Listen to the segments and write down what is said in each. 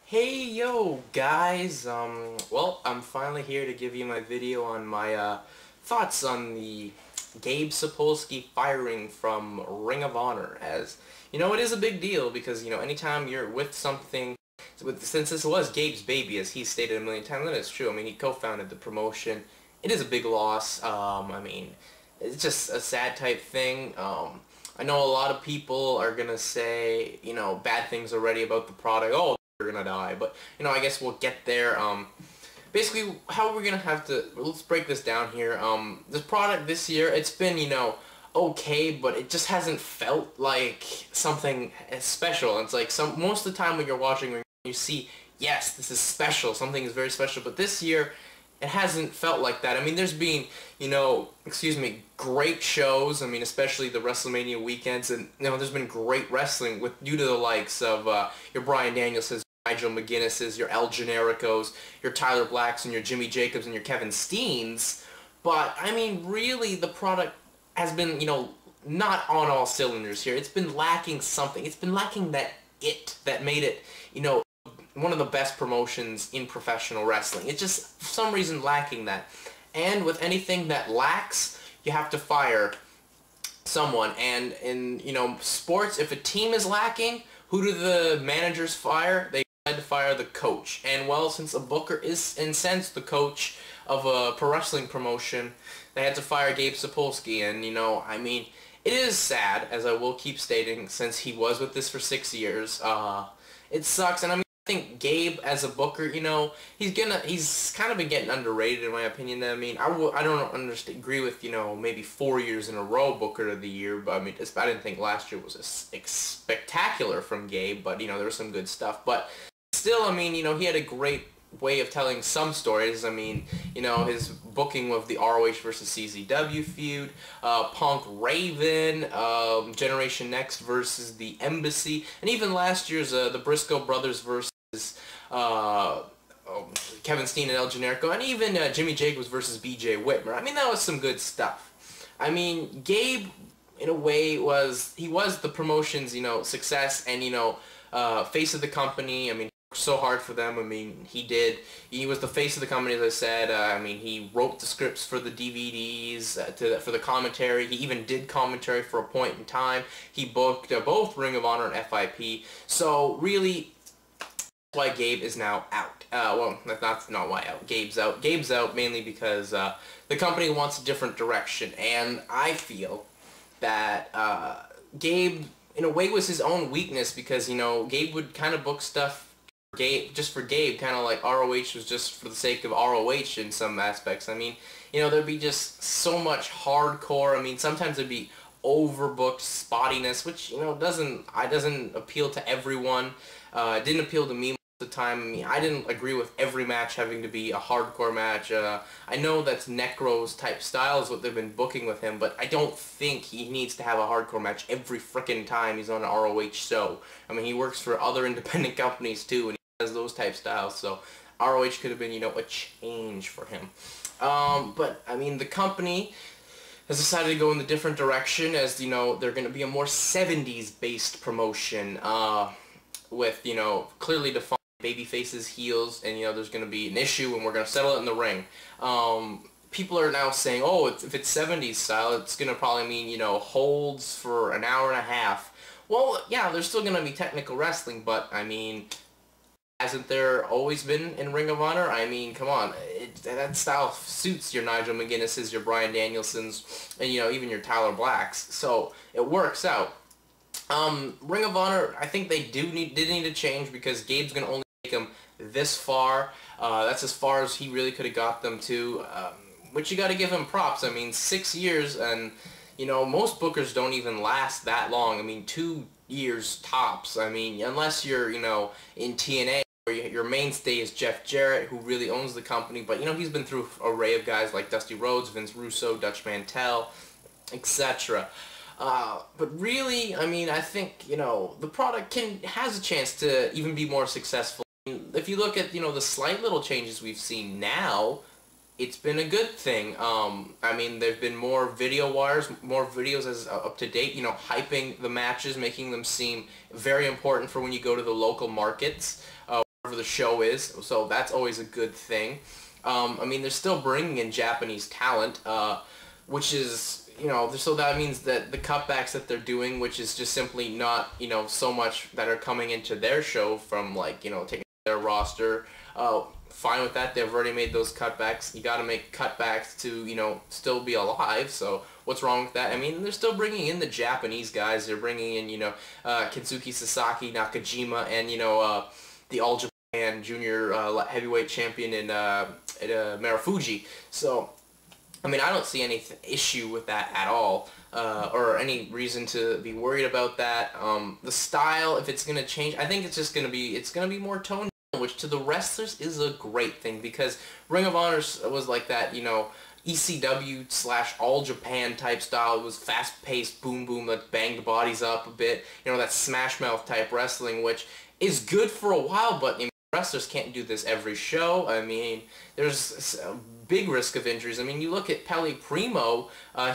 Hey yo guys, well, I'm finally here to give you my video on my thoughts on the Gabe Sapolsky firing from Ring of Honor. As you know, it is a big deal because anytime you're with something, since this was Gabe's baby, as he's stated a million times, and it's true. I mean, he co-founded the promotion. It is a big loss. I mean, it's just a sad type thing. I know a lot of people are gonna say bad things already about the product. Oh, are gonna die, but I guess we'll get there. Basically, how we're gonna have to, let's break this down here. This product this year, it's been okay, but it just hasn't felt like something as special. It's like most of the time when you're watching, you see, yes, this is special, something is very special, but this year it hasn't felt like that. I mean, there's been, great shows. I mean, especially the WrestleMania weekends, and there's been great wrestling due to the likes of your Bryan Danielsons, Nigel McGuinness's, your El Genericos, your Tyler Blacks, and your Jimmy Jacobs, and your Kevin Steens. But, I mean, really, the product has been, not on all cylinders here. It's been lacking something. It's been lacking that made it, one of the best promotions in professional wrestling. It's just, for some reason, lacking that. And with anything that lacks, you have to fire someone. And in, sports, if a team is lacking, who do the managers fire? They to fire the coach. And well, since a booker is in sense the coach of a pro wrestling promotion, they had to fire Gabe Sapolsky. And I mean, it is sad, as I will keep stating, since he was with this for 6 years. It sucks. And I mean, I think Gabe as a booker, he's kind of been getting underrated in my opinion. I mean, I don't agree with maybe 4 years in a row Booker of the Year, but I mean, I didn't think last year was spectacular from Gabe, but there was some good stuff. But still, I mean, he had a great way of telling some stories. I mean, his booking of the ROH versus CZW feud, Punk Raven, Generation Next versus the Embassy, and even last year's the Briscoe Brothers versus Kevin Steen and El Generico, and even Jimmy Jacobs versus BJ Whitmer. I mean, that was some good stuff. I mean, Gabe, in a way, he was the promotion's, success and, face of the company. I mean, so hard for them. I mean, he was the face of the company, as I said. I mean, he wrote the scripts for the DVDs, for the commentary. He even did commentary for a point in time. He booked both Ring of Honor and FIP. So really, why Gabe is now out. Well, that's not why out. Gabe's out. Gabe's out mainly because the company wants a different direction, and I feel that Gabe, in a way, was his own weakness because Gabe would kind of book stuff just for Gabe, kind of like ROH was just for the sake of ROH in some aspects. I mean, there'd be just so much hardcore. I mean, sometimes there'd be overbooked spottiness, which doesn't appeal to everyone. It didn't appeal to me most of the time. I mean, I didn't agree with every match having to be a hardcore match. I know that's Necro's type style is what they've been booking with him, but I don't think he needs to have a hardcore match every frickin' time he's on an ROH show. I mean, he works for other independent companies too, and has those type styles, so ROH could have been, a change for him. But, I mean, the company has decided to go in the different direction as, they're going to be a more 70s-based promotion, with, clearly defined baby faces, heels, and, there's going to be an issue and we're going to settle it in the ring. People are now saying, oh, if it's 70s style, it's going to probably mean, holds for an hour and a half. Well, yeah, there's still going to be technical wrestling, but, I mean, hasn't there always been in Ring of Honor? I mean, come on, that style suits your Nigel McGuinnesses, your Bryan Danielsons, and even your Tyler Blacks, so it works out. Ring of Honor, I think they did need to change because Gabe's going to only take them this far. That's as far as he really could have got them to, which you got to give him props. I mean, 6 years, and most bookers don't even last that long. I mean, 2 years tops. I mean, unless you're, in TNA, where your mainstay is Jeff Jarrett, who really owns the company, but, he's been through an array of guys like Dusty Rhodes, Vince Russo, Dutch Mantell, etc. But really, I mean, I think, the product has a chance to even be more successful. If you look at, the slight little changes we've seen now, it's been a good thing. I mean, there've been more video wires, more videos as up to date, hyping the matches, making them seem very important for when you go to the local markets. whatever the show is, so that's always a good thing. I mean, they're still bringing in Japanese talent, which is, you know, so that means that the cutbacks that they're doing, which is just simply not, you know, so much that are coming into their show from, like, you know, taking their roster, fine with that. They've already made those cutbacks. You got to make cutbacks to, you know, still be alive, so what's wrong with that? I mean, they're still bringing in the Japanese guys. They're bringing in, you know, Kensuke Sasaki, Nakajima, and, you know, the All Japan Junior heavyweight champion in Marufuji. So, I mean, I don't see any issue with that at all, or any reason to be worried about that. The style, if it's gonna change, I think it's just gonna be more toned down, which to the wrestlers is a great thing, because Ring of Honor was like that, you know, ECW / All Japan type style. It was fast-paced, boom boom, like bang the bodies up a bit, you know, that Smash Mouth type wrestling, which is good for a while, but, you know, wrestlers can't do this every show. I mean, there's a big risk of injuries. I mean, you look at Pele Primo,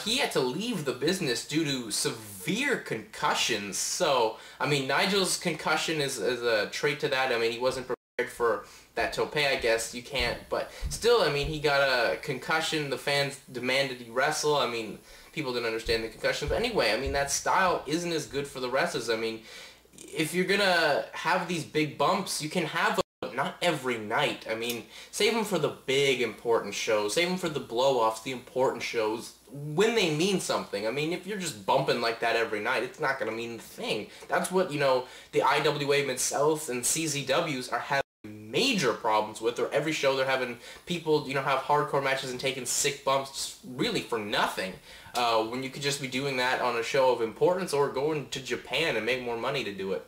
he had to leave the business due to severe concussions. So, I mean, Nigel's concussion is a trait to that. I mean, he wasn't prepared for that tope, I guess. You can't, but still, I mean, he got a concussion. The fans demanded he wrestle. I mean, people didn't understand the concussion. But anyway, I mean, that style isn't as good for the wrestlers. I mean, if you're gonna have these big bumps, you can have them, but not every night. I mean, save them for the big important shows. Save them for the blow-offs, the important shows, when they mean something. I mean, if you're just bumping like that every night, it's not gonna mean a thing. That's what, you know, the IWA Mid-South and CZWs are having major problems with, or every show they're having people, you know, have hardcore matches and taking sick bumps just really for nothing, when you could just be doing that on a show of importance, or going to Japan and make more money to do it.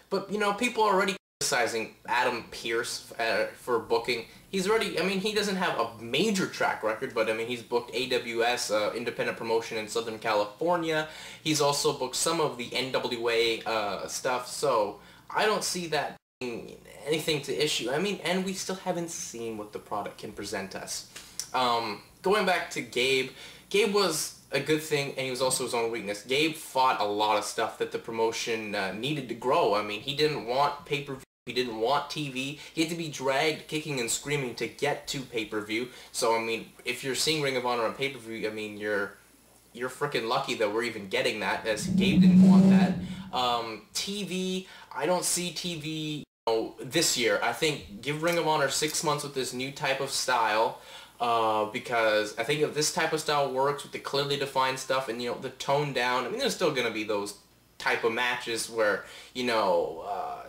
But, you know, people are already criticizing Adam Pearce for booking. He's already, I mean, he doesn't have a major track record, but, I mean, he's booked AWS, independent promotion in Southern California. He's also booked some of the NWA stuff, so I don't see that being anything to issue. I mean, and we still haven't seen what the product can present us. Going back to Gabe, Gabe was a good thing, and he was also his own weakness. Gabe fought a lot of stuff that the promotion needed to grow. I mean, he didn't want pay-per-view, he didn't want TV, he had to be dragged kicking and screaming to get to pay-per-view. So, I mean, if you're seeing Ring of Honor on pay-per-view, I mean, you're freaking lucky that we're even getting that, as Gabe didn't want that. TV, I don't see TV, you know, this year. I think give Ring of Honor 6 months with this new type of style, because I think if this type of style works with the clearly defined stuff and, you know, the toned down, I mean, there's still going to be those type of matches where, you know,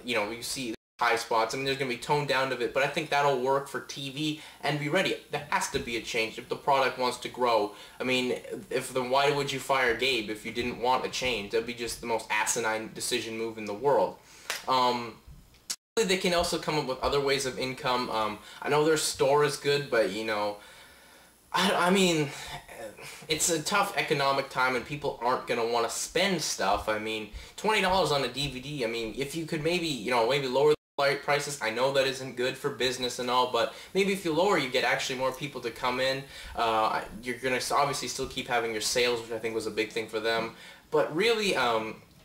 you see high spots. I mean, there's going to be toned down of it, but I think that'll work for TV and be ready. There has to be a change if the product wants to grow. I mean, then why would you fire Gabe if you didn't want a change? That'd be just the most asinine decision move in the world. They can also come up with other ways of income. I know their store is good, but, you know, I mean, it's a tough economic time and people aren't going to want to spend stuff. I mean, $20 on a DVD, I mean, if you could maybe, you know, maybe lower the prices. I know that isn't good for business and all, but maybe if you lower, you get actually more people to come in. You're going to obviously still keep having your sales, which I think was a big thing for them. But really,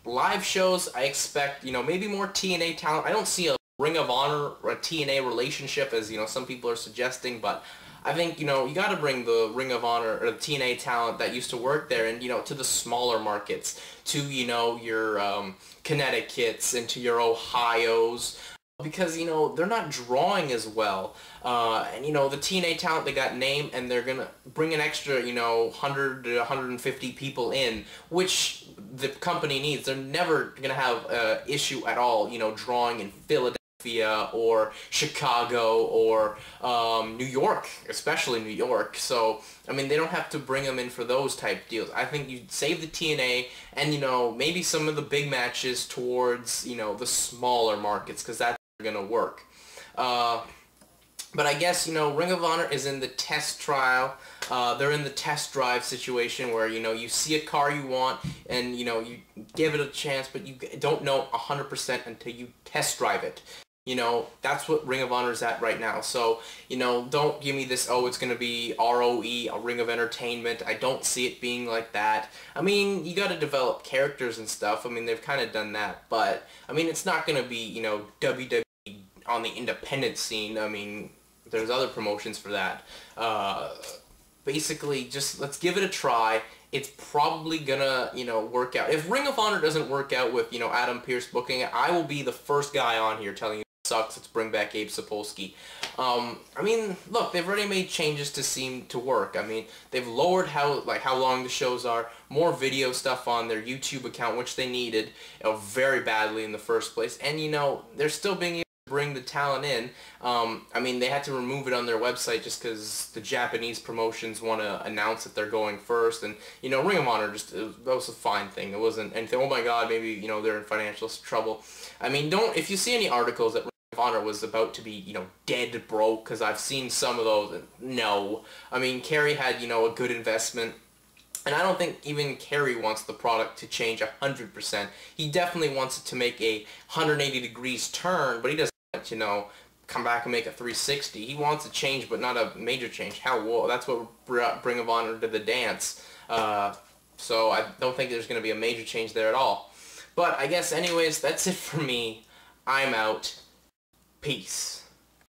live shows, I expect, you know, maybe more TNA talent. I don't see a Ring of Honor or a TNA relationship, as, you know, some people are suggesting, but I think, you know, you got to bring the Ring of Honor or the TNA talent that used to work there, and, you know, to the smaller markets, to, you know, your Connecticut's and to your Ohio's, because, you know, they're not drawing as well. And, you know, the TNA talent, they got name, and they're going to bring an extra, you know, 100 to 150 people in, which the company needs. They're never going to have an issue at all, you know, drawing in Philadelphia or Chicago or New York, especially New York. So, I mean, they don't have to bring them in for those type deals. I think you save the TNA and, you know, maybe some of the big matches towards, you know, the smaller markets, because that's going to work. But I guess, you know, Ring of Honor is in the test trial. They're in the test drive situation where, you know, you see a car you want and, you know, you give it a chance, but you don't know 100% until you test drive it. You know, that's what Ring of Honor is at right now. So, you know, don't give me this, oh, it's going to be ROE, a Ring of Entertainment. I don't see it being like that. I mean, you got to develop characters and stuff. I mean, they've kind of done that. But, I mean, it's not going to be, you know, WWE on the independent scene. I mean, there's other promotions for that. Basically, just let's give it a try. It's probably gonna, you know, work out. If Ring of Honor doesn't work out with, you know, Adam Pearce booking it, I will be the first guy on here telling you it sucks. Let's bring back Gabe Sapolsky. I mean, look, they've already made changes to seem to work. I mean, they've lowered how long the shows are, more video stuff on their YouTube account, which they needed, you know, very badly in the first place, and you know, they're still being able to bring the talent in. I mean, they had to remove it on their website just because the Japanese promotions want to announce that they're going first, and you know, Ring of Honor that was a fine thing. It wasn't anything. Oh my God, maybe you know they're in financial trouble. I mean, don't if you see any articles that Ring of Honor was about to be, you know, dead broke, because I've seen some of those. No, I mean, Kerry had, you know, a good investment. And I don't think even Kerry wants the product to change 100%. He definitely wants it to make a 180 degrees turn, but he doesn't want, you know, come back and make a 360. He wants a change, but not a major change. Hell, whoa, that's what brought Ring of Honor to the dance. So I don't think there's going to be a major change there at all. But I guess anyways, that's it for me. I'm out. Peace.